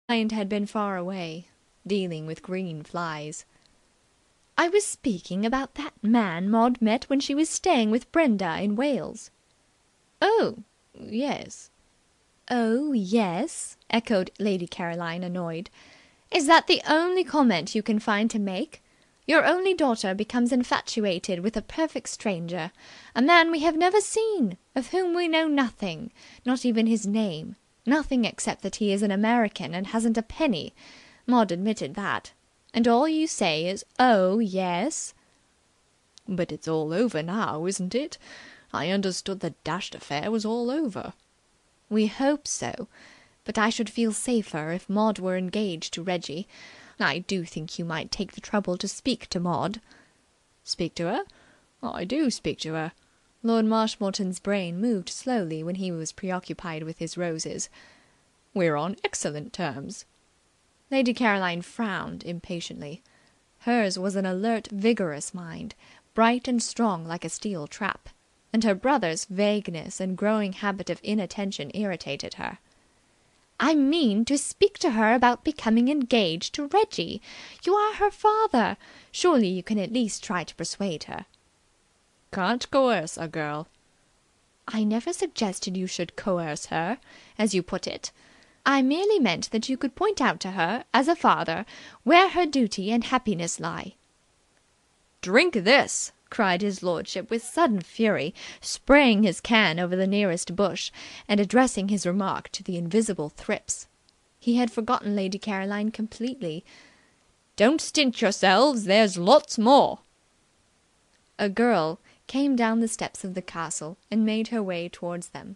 Mind had been far away, dealing with green flies. "I was speaking about that man Maud met when she was staying with Brenda in Wales." "Oh, yes." "Oh, yes?" echoed Lady Caroline, annoyed. "Is that the only comment you can find to make? Your only daughter becomes infatuated with a perfect stranger, a man we have never seen, of whom we know nothing, not even his name, nothing except that he is an American and hasn't a penny. Maud admitted that. And all you say is 'Oh, yes'." "But it's all over now, isn't it? I understood the dashed affair was all over." "We hope so. But I should feel safer if Maud were engaged to Reggie. I do think you might take the trouble to speak to Maud." "Speak to her? I do speak to her." Lord Marshmoreton's brain moved slowly when he was preoccupied with his roses. "We're on excellent terms." Lady Caroline frowned impatiently. Hers was an alert, vigorous mind, bright and strong like a steel trap, and her brother's vagueness and growing habit of inattention irritated her. "I mean to speak to her about becoming engaged to Reggie. You are her father. Surely you can at least try to persuade her." "Can't coerce a girl." "I never suggested you should coerce her, as you put it. I merely meant that you could point out to her, as a father, where her duty and happiness lie." "Drink this!" cried his lordship with sudden fury, spraying his can over the nearest bush, and addressing his remark to the invisible thrips. He had forgotten Lady Caroline completely. "Don't stint yourselves. There's lots more." A girl came down the steps of the castle and made her way towards them.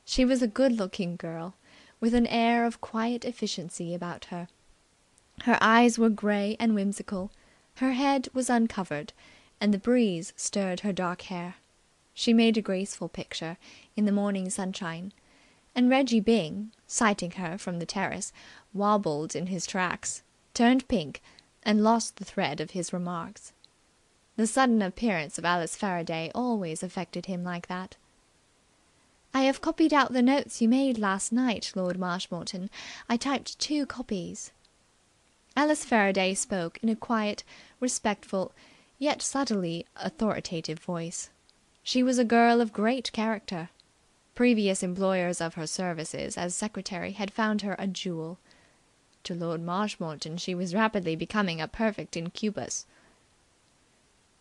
She was a good-looking girl, with an air of quiet efficiency about her. Her eyes were grey and whimsical, her head was uncovered, and the breeze stirred her dark hair. She made a graceful picture in the morning sunshine, and Reggie Byng, sighting her from the terrace, wobbled in his tracks, turned pink, and lost the thread of his remarks. The sudden appearance of Alice Faraday always affected him like that. "I have copied out the notes you made last night, Lord Marshmoreton. I typed 2 copies." Alice Faraday spoke in a quiet, respectful, yet subtly authoritative voice. She was a girl of great character. Previous employers of her services as secretary had found her a jewel. To Lord Marshmoreton she was rapidly becoming a perfect incubus.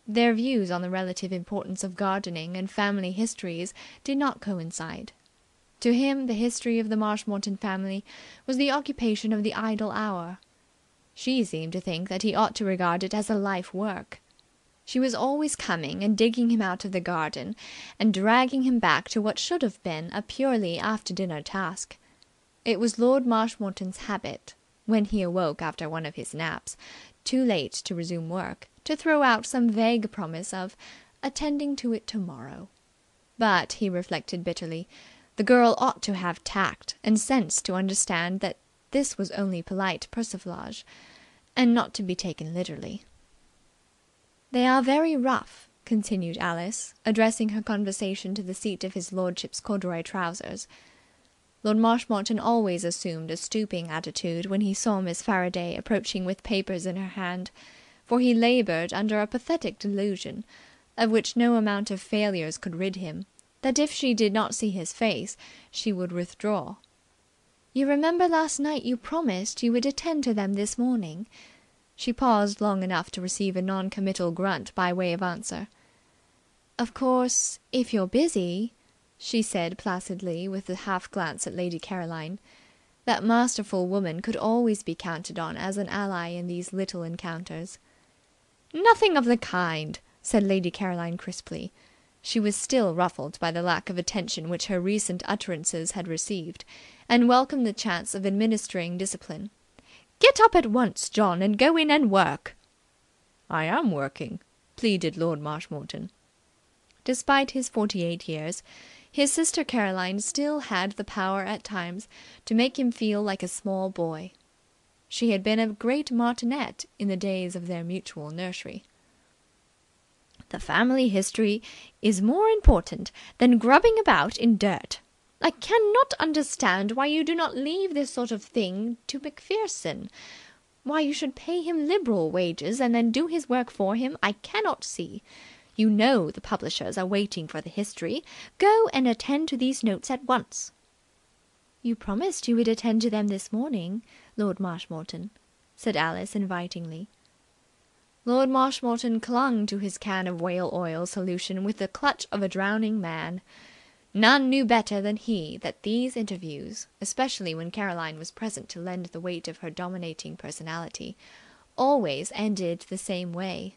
Their views on the relative importance of gardening and family histories did not coincide. To him the history of the Marshmoreton family was the occupation of the idle hour. She seemed to think that he ought to regard it as a life work. She was always coming and digging him out of the garden and dragging him back to what should have been a purely after-dinner task. It was Lord Marshmoreton's habit, when he awoke after one of his naps, too late to resume work, to throw out some vague promise of attending to it tomorrow. But, he reflected bitterly, the girl ought to have tact and sense to understand that this was only polite persiflage, and not to be taken literally. "They are very rough," continued Alice, addressing her conversation to the seat of his lordship's corduroy trousers. Lord Marshmoreton always assumed a stooping attitude when he saw Miss Faraday approaching with papers in her hand, for he laboured under a pathetic delusion, of which no amount of failures could rid him, that if she did not see his face she would withdraw. "You remember last night you promised you would attend to them this morning?" She paused long enough to receive a non-committal grunt by way of answer. "Of course, if you're busy," she said placidly, with a half-glance at Lady Caroline. That masterful woman could always be counted on as an ally in these little encounters. "Nothing of the kind," said Lady Caroline crisply. She was still ruffled by the lack of attention which her recent utterances had received, and welcomed the chance of administering discipline. "Get up at once, John, and go in and work." "I am working," pleaded Lord Marshmoreton. Despite his 48 years, his sister Caroline still had the power at times to make him feel like a small boy. She had been a great martinet in the days of their mutual nursery. "The family history is more important than grubbing about in dirt," I cannot understand why you do not leave this sort of thing to Macpherson. Why you should pay him liberal wages and then do his work for him, I cannot see. You know the publishers are waiting for the history. Go and attend to these notes at once." "You promised you would attend to them this morning, Lord Marshmoreton," said Alice invitingly. Lord Marshmoreton clung to his can of whale oil solution with the clutch of a drowning man. None knew better than he that these interviews, especially when Caroline was present to lend the weight of her dominating personality, always ended the same way.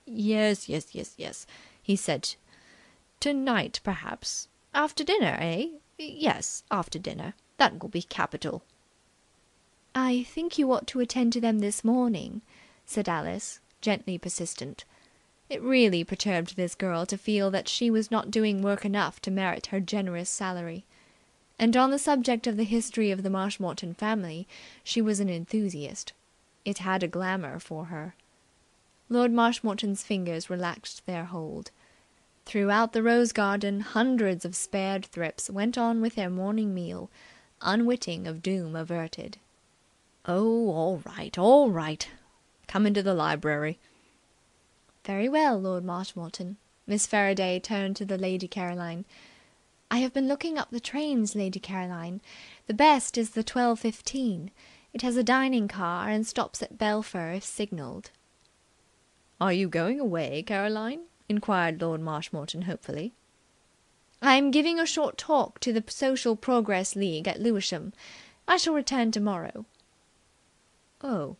Yes, he said. "Tonight, perhaps. After dinner, eh? Yes, after dinner. That will be capital." "I think you ought to attend to them this morning," said Alice, gently persistent. It really perturbed this girl to feel that she was not doing work enough to merit her generous salary. And on the subject of the history of the Marshmoreton family she was an enthusiast. It had a glamour for her. Lord Marshmoreton's fingers relaxed their hold. Throughout the rose garden hundreds of spared thrips went on with their morning meal, unwitting of doom averted. "Oh, all right, all right. Come into the library." "Very well, Lord Marshmoreton." Miss Faraday turned to the Lady Caroline. "I have been looking up the trains, Lady Caroline. The best is the 12:15. It has a dining car and stops at Belpher if signalled." "Are you going away, Caroline?" inquired Lord Marshmoreton hopefully. "I am giving a short talk to the Social Progress League at Lewisham. I shall return tomorrow." "Oh,"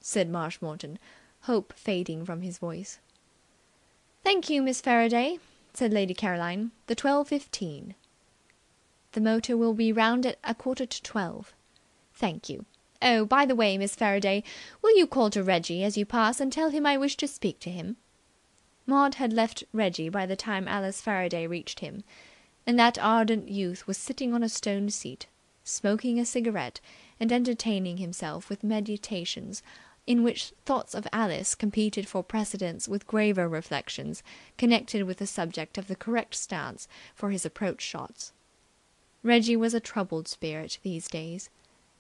said Marshmoreton, hope fading from his voice. "Thank you, Miss Faraday," said Lady Caroline. "The 12:15. The motor will be round at 11:45. Thank you. Oh, by the way, Miss Faraday, will you call to Reggie as you pass and tell him I wish to speak to him?" Maud had left Reggie by the time Alice Faraday reached him, and that ardent youth was sitting on a stone seat, smoking a cigarette and entertaining himself with meditations in which thoughts of Alice competed for precedence with graver reflections connected with the subject of the correct stance for his approach shots. Reggie was a troubled spirit these days.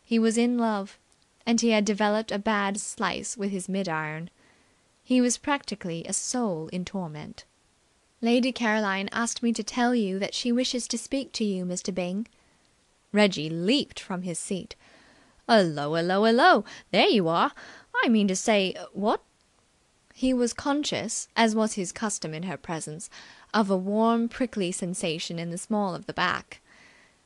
He was in love, and he had developed a bad slice with his mid-iron. He was practically a soul in torment. "Lady Caroline asked me to tell you that she wishes to speak to you, Mr. Byng." Reggie leaped from his seat. "Hullo, hullo, hullo! There you are! I mean to say, what?" He was conscious, as was his custom in her presence, of a warm, prickly sensation in the small of the back.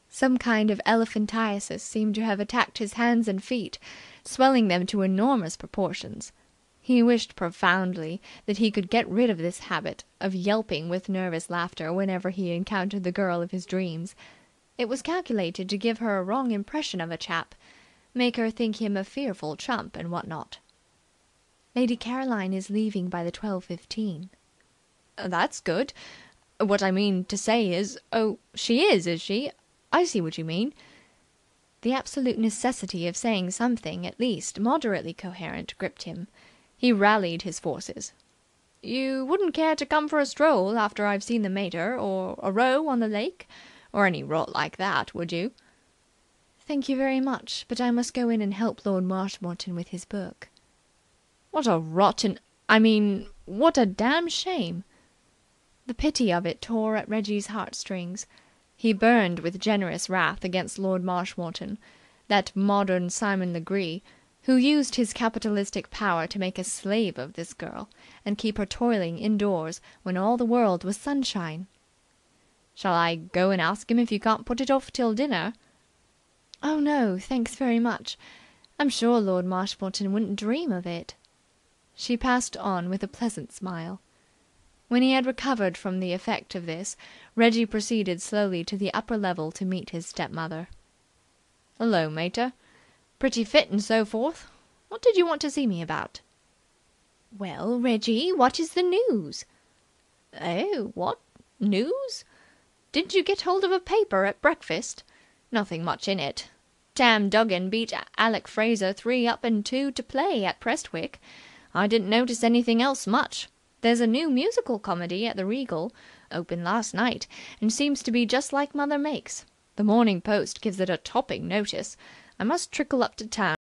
Some kind of elephantiasis seemed to have attacked his hands and feet, swelling them to enormous proportions. He wished profoundly that he could get rid of this habit of yelping with nervous laughter whenever he encountered the girl of his dreams. It was calculated to give her a wrong impression of a chap, make her think him a fearful chump and what not. "Lady Caroline is leaving by the 12:15. "That's good. What I mean to say is Oh, she is she? I see what you mean." The absolute necessity of saying something at least moderately coherent gripped him. He rallied his forces. "You wouldn't care to come for a stroll after I've seen the mater, or a row on the lake, or any rot like that, would you?" "Thank you very much, but I must go in and help Lord Marshmoreton with his book." "What a rotten what a damn shame!" The pity of it tore at Reggie's heartstrings. He burned with generous wrath against Lord Marshmoreton, that modern Simon Legree, who used his capitalistic power to make a slave of this girl and keep her toiling indoors when all the world was sunshine. "Shall I go and ask him if you can't put it off till dinner?" "Oh, no, thanks very much. I'm sure Lord Marshmoreton wouldn't dream of it." She passed on with a pleasant smile. When he had recovered from the effect of this, Reggie proceeded slowly to the upper level to meet his stepmother. "Hullo, mater. Pretty fit and so forth. What did you want to see me about?" "Well, Reggie, what is the news?" "Eh? What? News? Didn't you get hold of a paper at breakfast? Nothing much in it. Tam Duggan beat Alec Fraser 3 up and 2 to play at Prestwick. I didn't notice anything else much. There's a new musical comedy at the Regal. Opened last night, and seems to be just like mother makes. The Morning Post gives it a topping notice. I must trickle up to town.